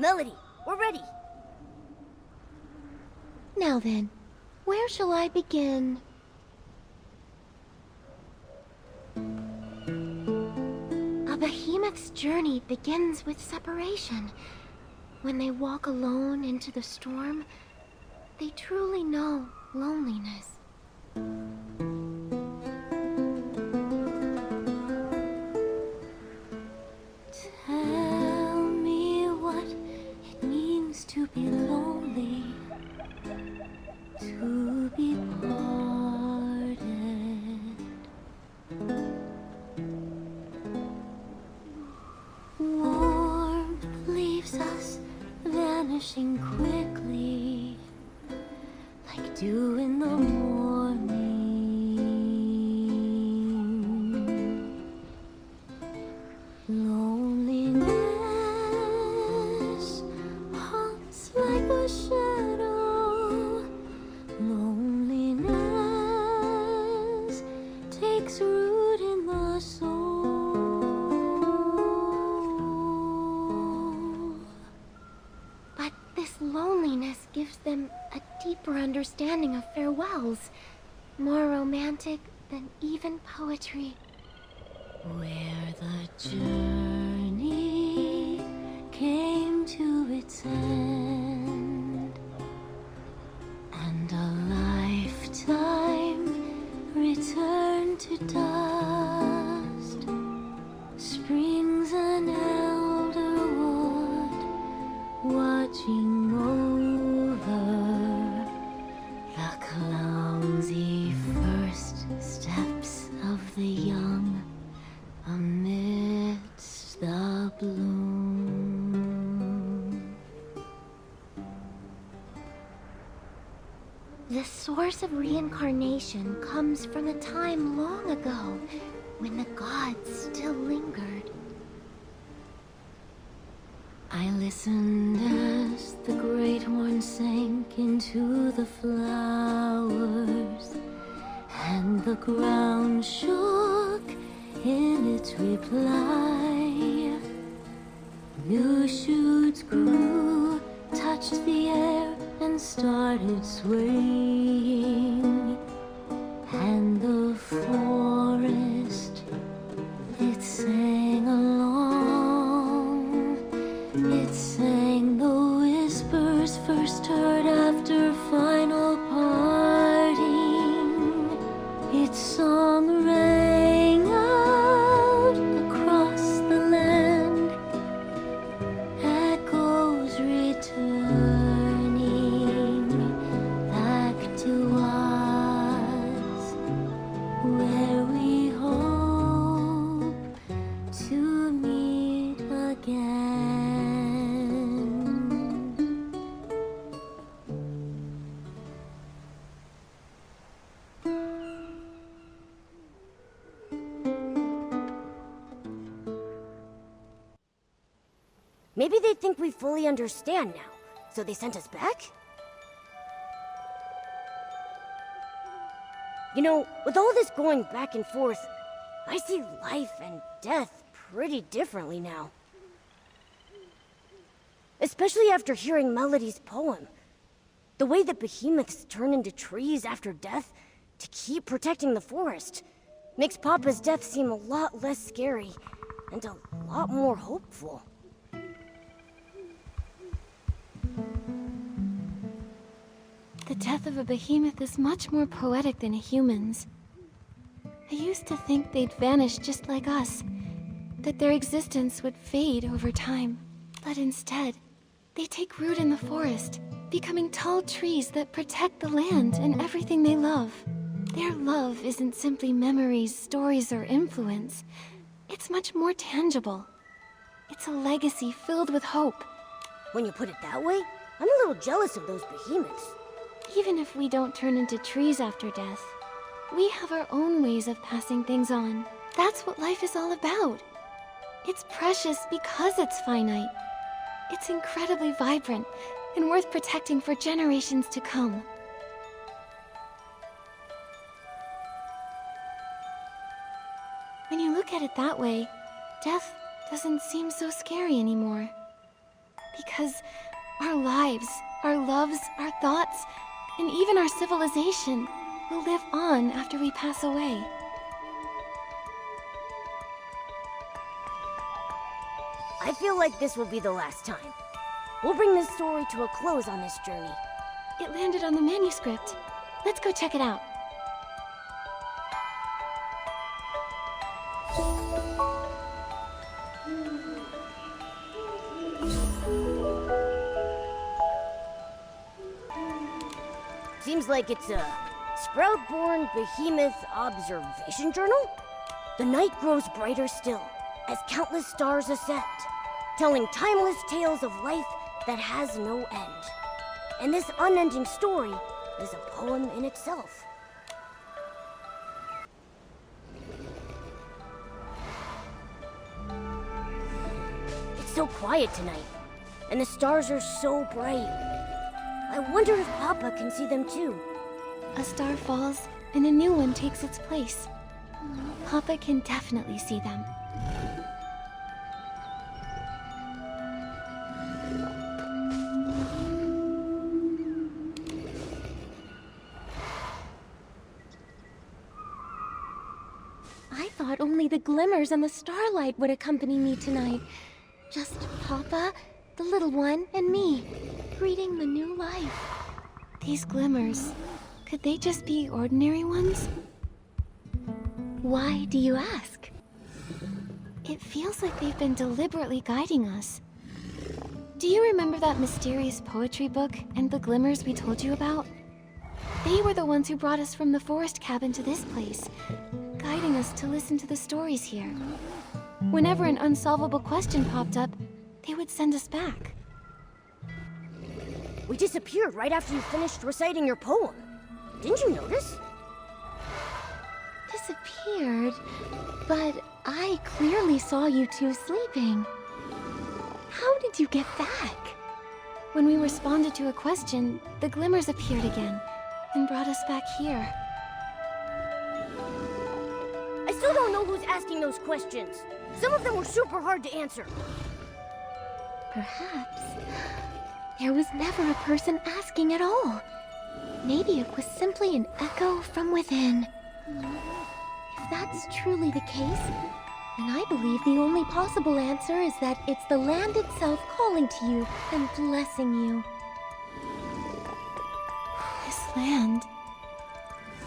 Melody, we're ready. Now then, where shall I begin? A behemoth's journey begins with separation. When they walk alone into the storm, they truly know loneliness. Tell me what it means to be lonely, to be parted. Warmth leaves us vanishing quickly, like dew in the morning. Loneliness haunts like a shadow. Loneliness takes root in the soul. But this loneliness gives them a deeper understanding of farewells, more romantic than even poetry. Where the journey came to its end, and a lifetime returned to dust, springs an elder wood, watching over the clumsy first steps of the young amidst the bloom. The source of reincarnation comes from a time long ago when the gods still lingered. I listened as the great one sank into the flowers, and the ground shook in its reply. New shoots grew, touched the air, and started swaying. And the forest, it sang along. It sang the whispers first heard after final parting. Its song rang out across the land, echoes returning back to us, where we hope to meet again. Maybe they think we fully understand now, so they sent us back? You know, with all this going back and forth, I see life and death pretty differently now. Especially after hearing Melody's poem. The way that behemoths turn into trees after death to keep protecting the forest makes Papa's death seem a lot less scary and a lot more hopeful. The death of a behemoth is much more poetic than a human's. I used to think they'd vanish just like us, that their existence would fade over time. But instead, they take root in the forest, becoming tall trees that protect the land and everything they love. Their love isn't simply memories, stories, or influence. It's much more tangible. It's a legacy filled with hope. When you put it that way, I'm a little jealous of those behemoths. Even if we don't turn into trees after death, we have our own ways of passing things on. That's what life is all about. It's precious because it's finite. It's incredibly vibrant and worth protecting for generations to come. When you look at it that way, death doesn't seem so scary anymore. Because our lives, our loves, our thoughts, and even our civilization will live on after we pass away. I feel like this will be the last time. We'll bring this story to a close on this journey. It landed on the manuscript. Let's go check it out. Seems like it's a Sprout-born Behemoth Observation Journal? The night grows brighter still, as countless stars ascend, telling timeless tales of life that has no end. And this unending story is a poem in itself. It's so quiet tonight, and the stars are so bright. I wonder if Papa can see them too. A star falls, and a new one takes its place. Papa can definitely see them. I thought only the glimmers and the starlight would accompany me tonight. Just Papa, the little one, and me, greeting the new life. These glimmers, could they just be ordinary ones? Why do you ask? It feels like they've been deliberately guiding us. Do you remember that mysterious poetry book and the glimmers we told you about? They were the ones who brought us from the forest cabin to this place, guiding us to listen to the stories here. Whenever an unsolvable question popped up, they would send us back. We disappeared right after you finished reciting your poem. Didn't you notice? Disappeared? But I clearly saw you two sleeping. How did you get back? When we responded to a question, the glimmers appeared again and brought us back here. I still don't know who's asking those questions. Some of them were super hard to answer. Perhaps there was never a person asking at all. Maybe it was simply an echo from within. If that's truly the case, then I believe the only possible answer is that it's the land itself calling to you and blessing you. This land.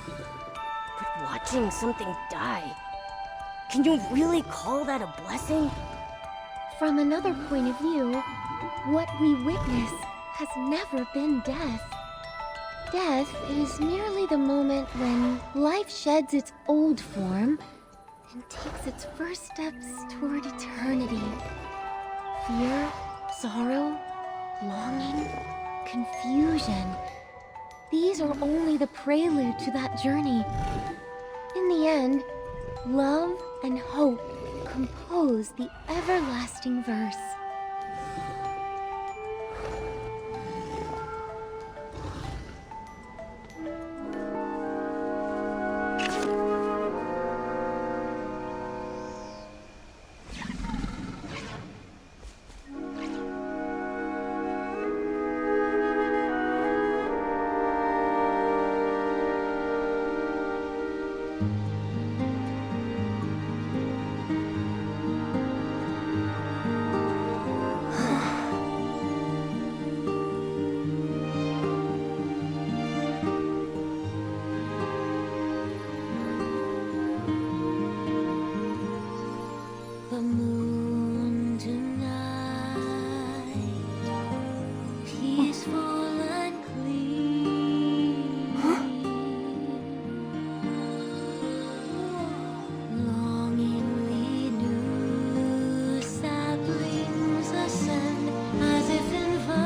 But watching something die, can you really call that a blessing? From another point of view, what we witness has never been death. Death is merely the moment when life sheds its old form and takes its first steps toward eternity. Fear, sorrow, longing, confusion. These are only the prelude to that journey. In the end, love and hope compose the everlasting verse. The moon tonight, peaceful and clean. Longingly new saplings ascend as if inviting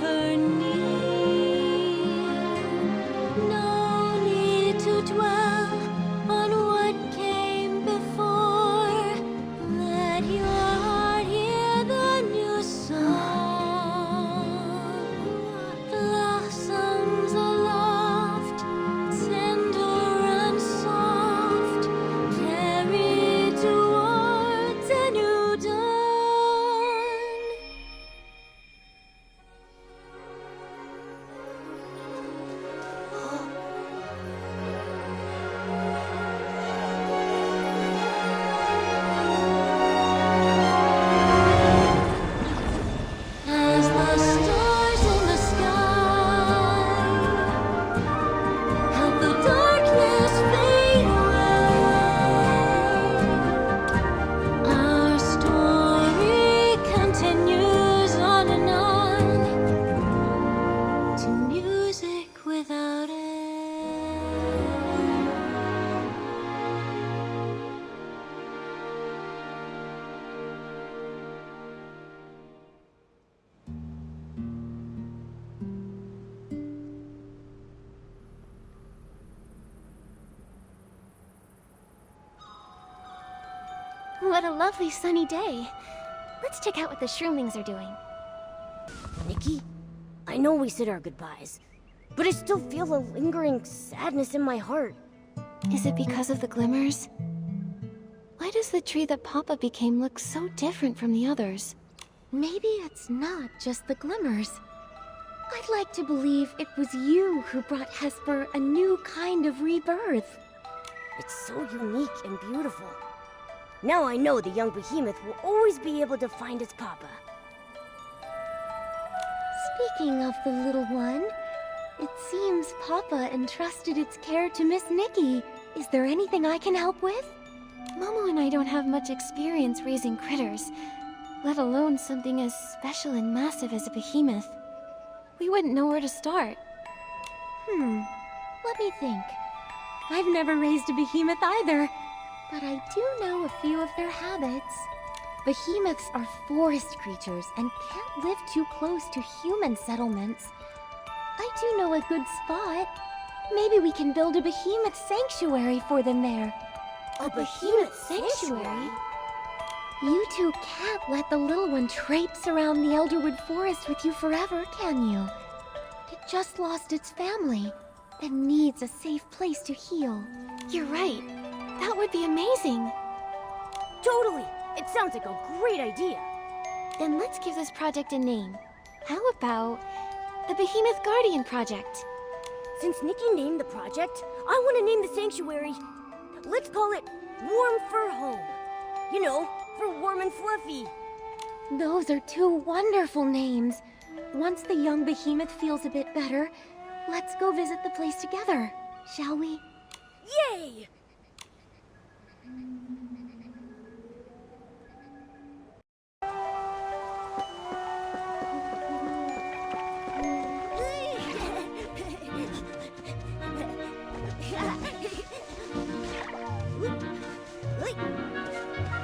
her near. No need to dwell on what came before. What a lovely sunny day. Let's check out what the shroomlings are doing. Nikki, I know we said our goodbyes, but I still feel a lingering sadness in my heart. Is it because of the glimmers? Why does the tree that Papa became look so different from the others? Maybe it's not just the glimmers. I'd like to believe it was you who brought Hesper a new kind of rebirth. It's so unique and beautiful. Now I know the young behemoth will always be able to find its papa. Speaking of the little one, it seems Papa entrusted its care to Miss Nikki. Is there anything I can help with? Momo and I don't have much experience raising critters, let alone something as special and massive as a behemoth. We wouldn't know where to start. Let me think. I've never raised a behemoth either, but I do know a few of their habits. Behemoths are forest creatures and can't live too close to human settlements. I do know a good spot. Maybe we can build a behemoth sanctuary for them there. A behemoth sanctuary? You two can't let the little one traipse around the Elderwood Forest with you forever, can you? It just lost its family and needs a safe place to heal. You're right. That would be amazing. Totally! It sounds like a great idea. Then let's give this project a name. How about the Behemoth Guardian Project? Since Nikki named the project, I want to name the sanctuary. Let's call it Warm Fur Home. You know, for warm and fluffy. Those are two wonderful names. Once the young behemoth feels a bit better, let's go visit the place together, shall we? Yay!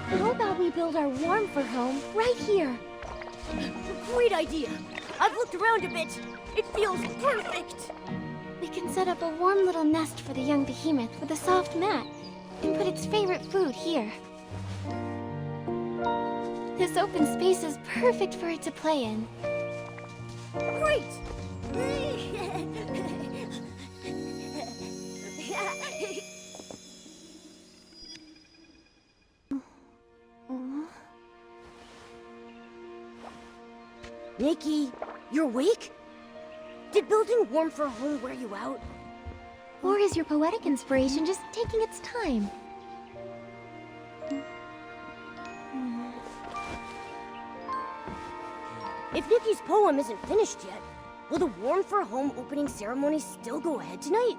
How about we build our warm fur home right here? Great idea! I've looked around a bit. It feels perfect! We can set up a warm little nest for the young behemoth with a soft mat and put its favorite food here. This open space is perfect for it to play in. Great! Nikki, you're awake? Did building Warm Fur Home wear you out? Or is your poetic inspiration just taking its time? If Nikki's poem isn't finished yet, will the Warm Fur Home opening ceremony still go ahead tonight?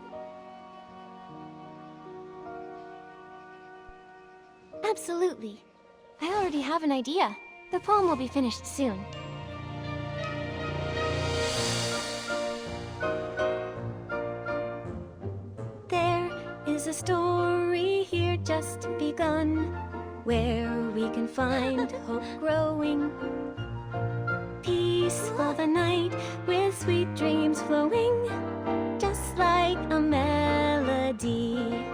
Absolutely. I already have an idea. The poem will be finished soon. There is a story here just begun, where we can find hope growing. Peaceful the night, with sweet dreams flowing, just like a melody.